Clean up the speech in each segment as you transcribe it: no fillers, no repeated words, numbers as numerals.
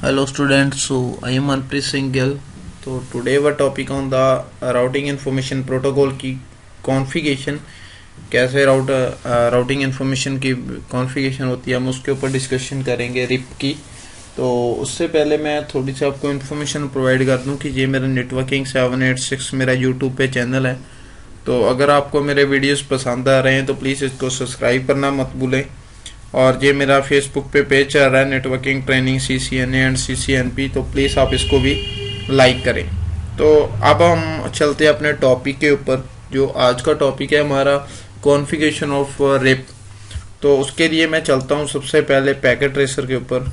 Hello students, so I am Manpreet Singh Gill. So today our topic on the routing information protocol की configuration, कैसे routing information की configuration होती है, हम उसके ऊपर डिस्कशन करेंगे रिप की। तो उससे पहले मैं थोड़ी सी आपको इन्फॉर्मेशन प्रोवाइड कर दूं कि ये मेरा नेटवर्किंग 786 मेरा यूट्यूब पे चैनल है। तो अगर आपको मेरे वीडियोस पसंद आ रहे हैं तो प्लीज़ इसको सब्सक्राइब करना मत भूलें। और ये मेरा फेसबुक पे पेज चल रहा है networking training CCNA and CCNP, तो प्लीज़ आप इसको भी लाइक करें। तो अब हम चलते हैं अपने टॉपिक के ऊपर। जो आज का टॉपिक है हमारा कॉन्फ़िगरेशन ऑफ रिप। तो उसके लिए मैं चलता हूँ सबसे पहले पैकेट ट्रेसर के ऊपर।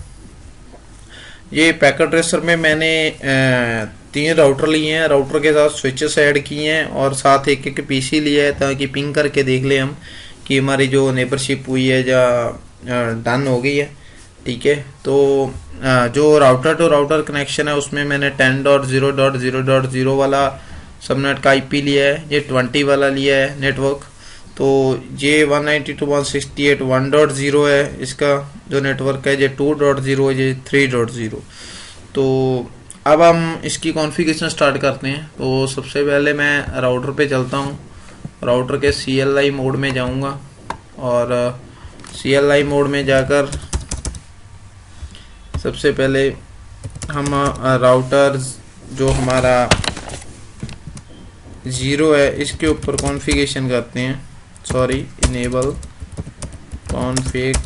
ये पैकेट ट्रेसर में मैंने 3 राउटर लिए हैं, राउटर के साथ स्विचेस ऐड किए हैं और साथ एक एक PC लिया है ताकि पिंग करके देख लें हम कि हमारी जो नेबरशिप हुई है या डन हो गई है। ठीक है, तो जो राउटर टू राउटर कनेक्शन है उसमें मैंने 10.0.0.0 वाला सबनेट का IP लिया है, ये 20 वाला लिया है नेटवर्क। तो ये 192.168.1.0 है, इसका जो नेटवर्क है ये 2.0 है, ये 3.0। तो अब हम इसकी कॉन्फ़िगरेशन स्टार्ट करते हैं। तो सबसे पहले मैं राउटर पे चलता हूँ, राउटर के CLI मोड में जाऊंगा और CLI मोड में जाकर सबसे पहले हम राउटर जो हमारा 0 है इसके ऊपर कॉन्फ़िगरेशन करते हैं। Sorry, enable config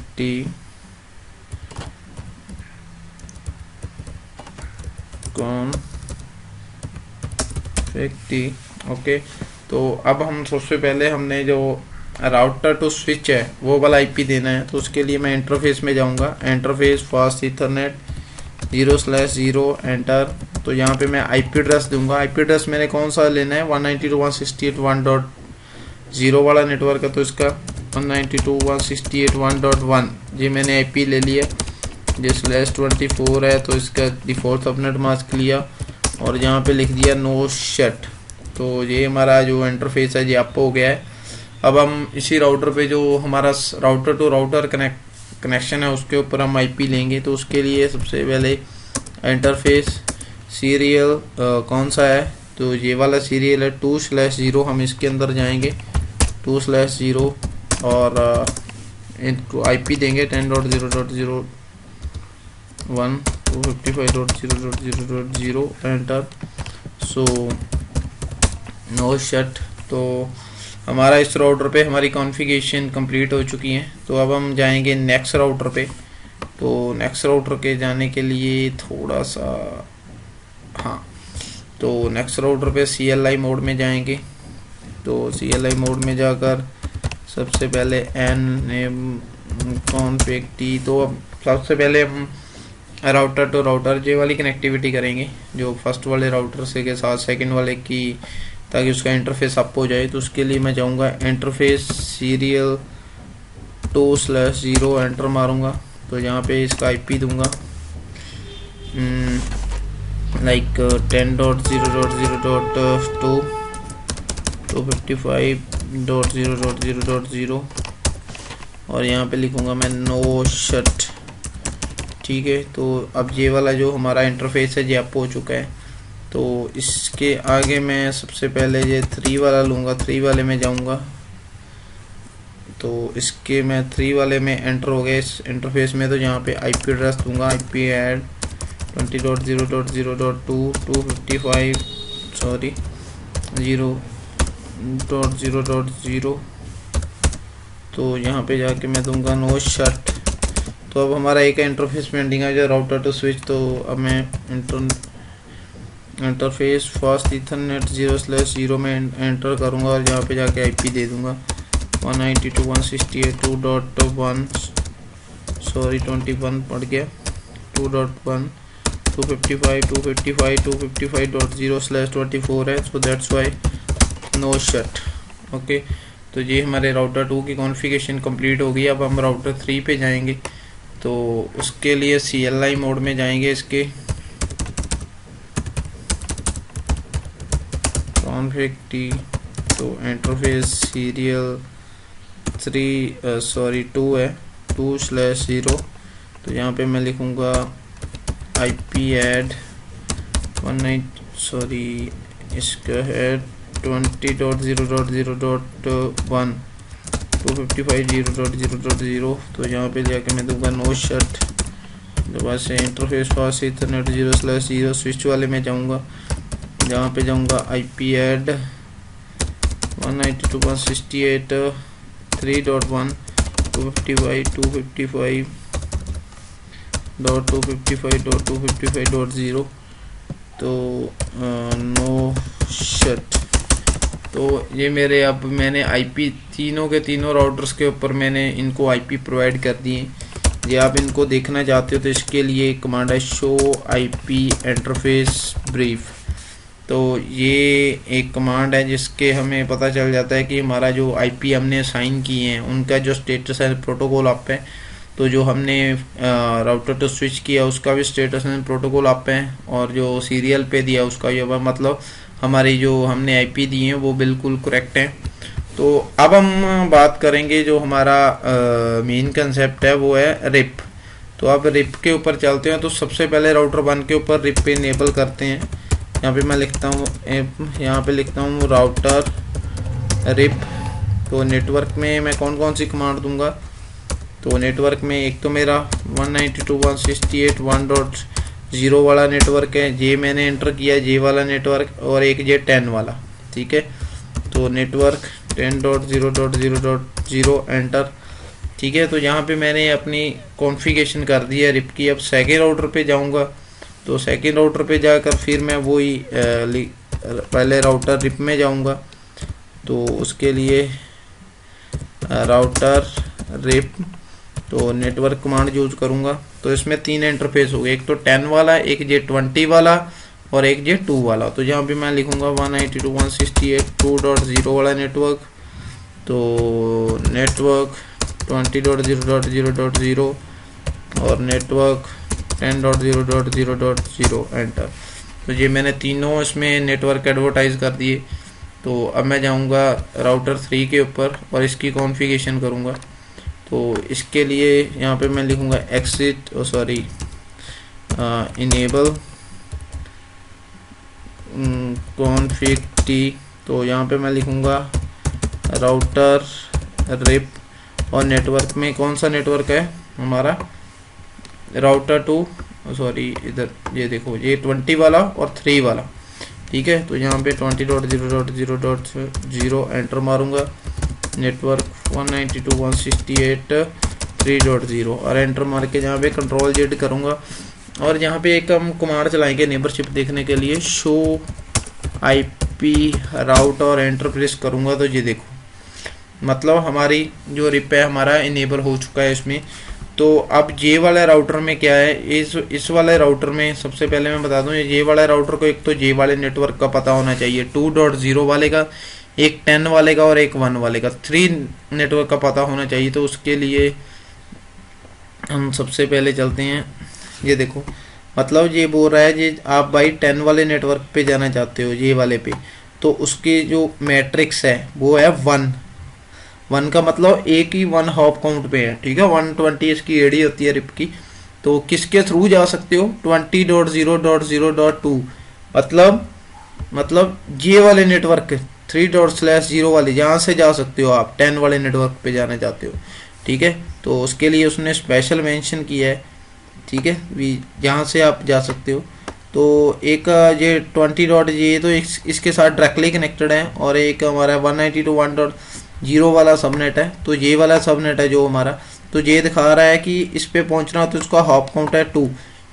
t okay. तो अब हम सबसे पहले हमने जो राउटर टू स्विच है वो वाला IP देना है। तो उसके लिए मैं इंटरफेस में जाऊंगा, इंटरफेस फास्ट ईथरनेट 0/0 एंटर। तो यहाँ पे मैं IP एड्रेस दूंगा। IP एड्रेस मैंने कौन सा लेना है, 192.168.1.0 वाला नेटवर्क है, तो इसका 192.168.1.1 ये मैंने IP ले लिया। जो /24 है तो इसका डिफ़ॉल्ट सबनेट मास्क लिया और यहाँ पे लिख दिया नो शट। तो ये हमारा जो इंटरफेस है ये अप हो गया है। अब हम इसी राउटर पे जो हमारा राउटर टू राउटर कनेक्शन है उसके ऊपर हम IP लेंगे। तो उसके लिए सबसे पहले इंटरफेस सीरियल कौन सा है, तो ये वाला सीरियल है 2/0। हम इसके अंदर जाएंगे 2/0 और इनको IP देंगे 10.0.0.1 255.0.0.0 एंटर। So no shut. तो हमारा इस राउटर पे हमारी कॉन्फ़िगरेशन कंप्लीट हो चुकी है। तो अब हम जाएंगे नेक्स्ट राउटर पे। तो नेक्स्ट राउटर के जाने के लिए थोड़ा सा तो नेक्स्ट राउटर पे CLI मोड में जाएंगे। तो CLI मोड में जाकर सबसे पहले config t। तो अब सबसे पहले हम राउटर टू राउटर ये वाली कनेक्टिविटी करेंगे जो फर्स्ट वाले राउटर से के साथ सेकंड वाले की, ताकि उसका इंटरफेस अप हो जाए। तो उसके लिए मैं जाऊंगा इंटरफेस सीरियल 2/0 एंटर मारूंगा। तो यहाँ पे इसका IP दूंगा लाइक 10.0.0.2 255.0.0.0 और यहाँ पे लिखूंगा मैं नो शट। ठीक है, तो अब ये वाला जो हमारा इंटरफेस है ये अप हो चुका है। तो इसके आगे मैं सबसे पहले ये 3 वाला लूँगा, 3 वाले में जाऊँगा। तो इसके मैं 3 वाले में एंटर हो गए इस इंटरफेस में। तो यहाँ पे IP एड्रेस दूंगा, IP ऐड 20.0.0.2 0.0.0। तो यहाँ पे जाके मैं दूंगा नो शट। तो अब हमारा एक इंटरफेस पेंडिंग है जो राउटर टू स्विच। तो अब मैं इंटरफेस फास्ट ईथरनेट 0/0 में एंटर करूँगा और यहाँ पे जाके IP दे दूँगा 192.168.2.1 सॉरी 21 पड़ गया 2.1 255.0/24 है। सो दैट्स वाई नो शट। ओके, तो ये हमारे राउटर 2 की कॉन्फ़िगरेशन कंप्लीट हो गई। अब हम राउटर 3 पे जाएंगे। तो उसके लिए CLI मोड में जाएंगे, इसके config t। तो इंटरफेस सीरियल 2 है 2/0। तो यहाँ पे मैं लिखूँगा IP ऐड 19 सॉरी इसका है 20.0.0.1 255.0.0.0। तो यहाँ पे जाके मैं दूंगा नो शट, दोबारा से इंटरफेस पास इथरनेट 0/0 स्विच वाले में जाऊँगा, जहाँ पे जाऊँगा IP ऐड 192.168.3.1 255.255.255.0 तो नो शट। तो ये मेरे अब मैंने IP तीनों के तीनों राउटर्स के ऊपर मैंने इनको IP प्रोवाइड कर दिए। ये आप इनको देखना चाहते हो तो इसके लिए कमांड है शो IP इंटरफेस ब्रीफ। तो ये एक कमांड है जिसके हमें पता चल जाता है कि हमारा जो IP हमने असाइन किए हैं उनका जो स्टेटस है प्रोटोकॉल अप है। तो जो हमने राउटर टू स्विच किया उसका भी स्टेटस एंड प्रोटोकॉल अप है, और जो सीरियल पे दिया उसका ये मतलब हमारी जो हमने IP दी है वो बिल्कुल करेक्ट है। तो अब हम बात करेंगे जो हमारा मेन कंसेप्ट है वो है रिप। तो अब रिप के ऊपर चलते हैं। तो सबसे पहले राउटर 1 के ऊपर रिप पे इनेबल करते हैं। यहाँ पे मैं लिखता हूँ यहाँ पे लिखता हूँ राउटर रिप। तो नेटवर्क में मैं कौन कौन सी कमांड दूंगा, तो नेटवर्क में एक तो मेरा 192.168.1.0 वाला नेटवर्क है, जे मैंने एंटर किया जे वाला नेटवर्क, और एक जे 10 वाला। ठीक है, तो नेटवर्क 10.0.0.0 एंटर। ठीक है, तो यहाँ पे मैंने अपनी कॉन्फ़िगरेशन कर दी है रिप की। अब सेकेंड राउटर पे जाऊँगा, तो सेकेंड राउटर पे जाकर फिर मैं वही पहले राउटर रिप में जाऊँगा। तो उसके लिए राउटर रिप तो नेटवर्क कमांड यूज करूँगा। तो इसमें 3 इंटरफेस हो गए, एक तो 10 वाला, एक जे 20 वाला और एक जे 2 वाला। तो जहाँ पे मैं लिखूँगा 192.168.2.0 वाला नेटवर्क। तो नेटवर्क 20.0.0.0 और नेटवर्क 10.0.0.0 एंटर। तो ये मैंने तीनों इसमें नेटवर्क एडवर्टाइज कर दिए। तो अब मैं जाऊंगा राउटर 3 के ऊपर और इसकी कॉन्फ़िगरेशन करूंगा। तो इसके लिए यहाँ पे मैं लिखूंगा एक्सिट इनेबल कॉन्फ़िग टी। तो यहाँ पे मैं लिखूंगा राउटर रिप, और नेटवर्क में कौन सा नेटवर्क है हमारा, राउटर 2 इधर ये देखो ये 20 वाला और 3 वाला। ठीक है, तो यहाँ पे 20.0.0.0 एंटर मारूंगा, नेटवर्क 192.168.3.0 और एंटर मार के यहाँ पे कंट्रोल जेड करूँगा। और यहाँ पे एक हम कमांड चलाएंगे नेबरशिप देखने के लिए, शो IP राउट, और एंटर प्रेस करूँगा। तो ये देखो मतलब हमारी जो रिप है हमारा इनेबल हो चुका है इसमें। तो अब जे वाले राउटर में क्या है, इस वाले राउटर में सबसे पहले मैं बता दूं, ये वाले राउटर को एक तो जे वाले नेटवर्क का पता होना चाहिए 2.0 वाले का, एक 10 वाले का और एक 1 वाले का, 3 नेटवर्क का पता होना चाहिए। तो उसके लिए हम सबसे पहले चलते हैं। ये देखो मतलब ये बोल रहा है ये आप भाई 10 वाले नेटवर्क पे जाना चाहते हो ये वाले पे, तो उसकी जो मैट्रिक्स है वो है 1 का मतलब एक ही 1 हॉप काउंट पे है। ठीक है, 120 इसकी एडी होती है रिप की। तो किसके थ्रू जा सकते हो, 20.0.0.2 मतलब जे वाले नेटवर्क 3.0 वाले जहाँ से जा सकते हो आप 10 वाले नेटवर्क पे जाना चाहते हो। ठीक है, तो उसके लिए उसने स्पेशल मेंशन किया है। ठीक है, जहाँ से आप जा सकते हो। तो एक ये 20.0 तो इसके साथ डायरेक्टली कनेक्टेड है, और एक हमारा 192.1.0 वाला सबनेट है। तो ये वाला सबनेट है जो हमारा, तो ये दिखा रहा है कि इस पे पहुंचना तो इसका हॉप काउंट है 2,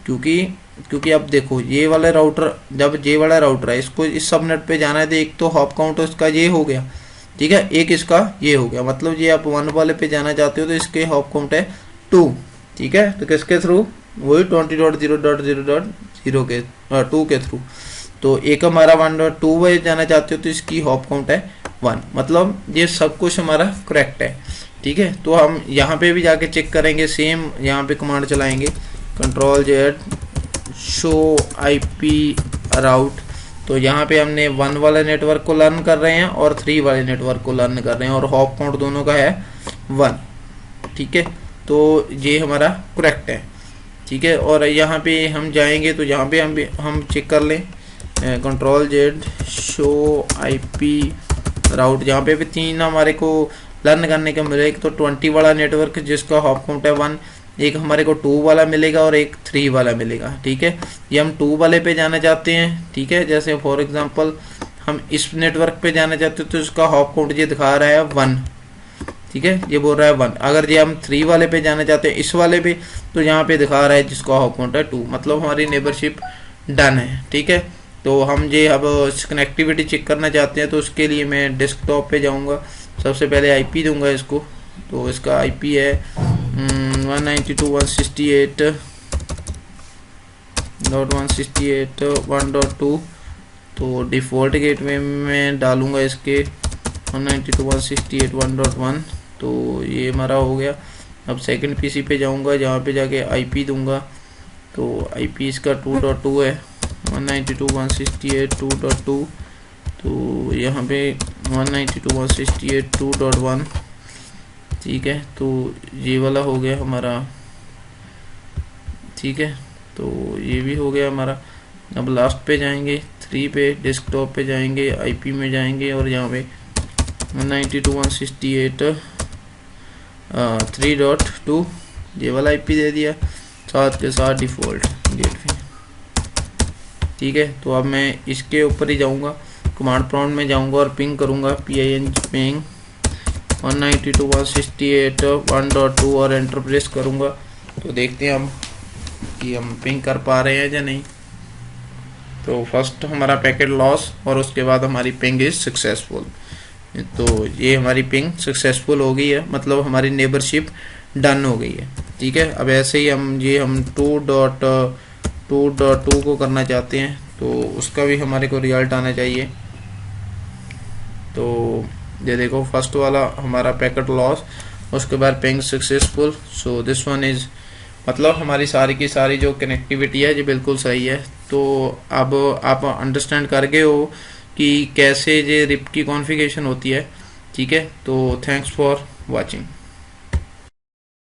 क्योंकि अब देखो ये वाला राउटर, जब ये वाला राउटर है इसको इस सबनेट पे जाना है तो एक तो हॉप काउंट इसका ये हो गया। ठीक है, एक इसका ये हो गया, मतलब ये आप 1 वाले पे जाना चाहते हो तो इसके हॉप काउंट है 2। ठीक है, तो किसके थ्रू, वही 20.0.0.0 के 2 के थ्रू। तो एक हमारा 1.2 पे जाना चाहते हो तो इसकी हॉप काउंट है 1, मतलब ये सब कुछ हमारा करेक्ट है। ठीक है, तो हम यहाँ पे भी जाके चेक करेंगे, सेम यहाँ पे कमांड चलाएंगे कंट्रोल जेड शो IP राउट। तो यहाँ पे हमने 1 वाले नेटवर्क को लर्न कर रहे हैं और 3 वाले नेटवर्क को लर्न कर रहे हैं, और हॉप काउंट दोनों का है 1। ठीक है, तो ये हमारा करेक्ट है। ठीक है। और यहाँ पे हम जाएंगे तो यहाँ पे हम चेक कर लें Ctrl+Z शो IP राउट। जहाँ पे भी 3 हमारे को लर्न करने को मिलेगा। एक तो 20 वाला नेटवर्क जिसका हॉप काउंट है 1, एक हमारे को 2 वाला मिलेगा और एक 3 वाला मिलेगा। ठीक है, ये हम 2 वाले पे जाना चाहते हैं। ठीक है, जैसे फॉर एग्जांपल हम इस नेटवर्क पे जाना चाहते हैं तो इसका हॉप काउंट ये दिखा रहा है 1। ठीक है, ये बोल रहा है 1। अगर ये हम 3 वाले पे जाना चाहते हैं इस वाले पे, तो यहाँ पे दिखा रहा है जिसका हॉप काउंट है 2, मतलब हमारी नेबरशिप डन है। ठीक है, तो हम ये अब कनेक्टिविटी चेक करना चाहते हैं तो उसके लिए मैं डेस्कटॉप पे जाऊंगा। सबसे पहले आईपी दूंगा इसको, तो इसका आईपी है 192.168.1.2। तो डिफ़ॉल्ट गेटवे में डालूंगा इसके 192.168.1.1। तो ये हमारा हो गया। अब सेकंड पीसी पे जाऊंगा, जहाँ पे जाके आईपी दूंगा। तो आईपी इसका 2.2 है, 192.168.2.2। तो यहाँ पे 192.168.2.1। ठीक है, तो ये वाला हो गया हमारा। ठीक है, तो ये भी हो गया हमारा। अब लास्ट पे जाएंगे 3 पे, डेस्कटॉप पे जाएंगे, आईपी में जाएंगे और यहाँ पे 192.168.3.2 ये वाला आईपी दे दिया, साथ के साथ डिफ़ॉल्ट गेटवे। ठीक है, तो अब मैं इसके ऊपर ही जाऊंगा, कमांड प्रॉम्प्ट में जाऊंगा और पिंग करूंगा ping 192.168.1.2 और एंटर प्रेस करूंगा। तो देखते हैं हम कि हम पिंग कर पा रहे हैं या नहीं। तो फर्स्ट हमारा पैकेट लॉस और उसके बाद हमारी पिंग इज सक्सेसफुल। तो ये हमारी पिंग सक्सेसफुल हो गई है, मतलब हमारी नेबरशिप डन हो गई है। ठीक है, अब ऐसे ही हम 2.2 को करना चाहते हैं तो उसका भी हमारे को रिजल्ट आना चाहिए। तो ये देखो, फर्स्ट वाला हमारा पैकेट लॉस, उसके बाद ping successful. So this one is, मतलब हमारी सारी की सारी जो कनेक्टिविटी है ये बिल्कुल सही है। तो अब आप अंडरस्टैंड कर गए हो कि कैसे ये रिप की कॉन्फ़िगरेशन होती है। ठीक है, तो थैंक्स फॉर वाचिंग।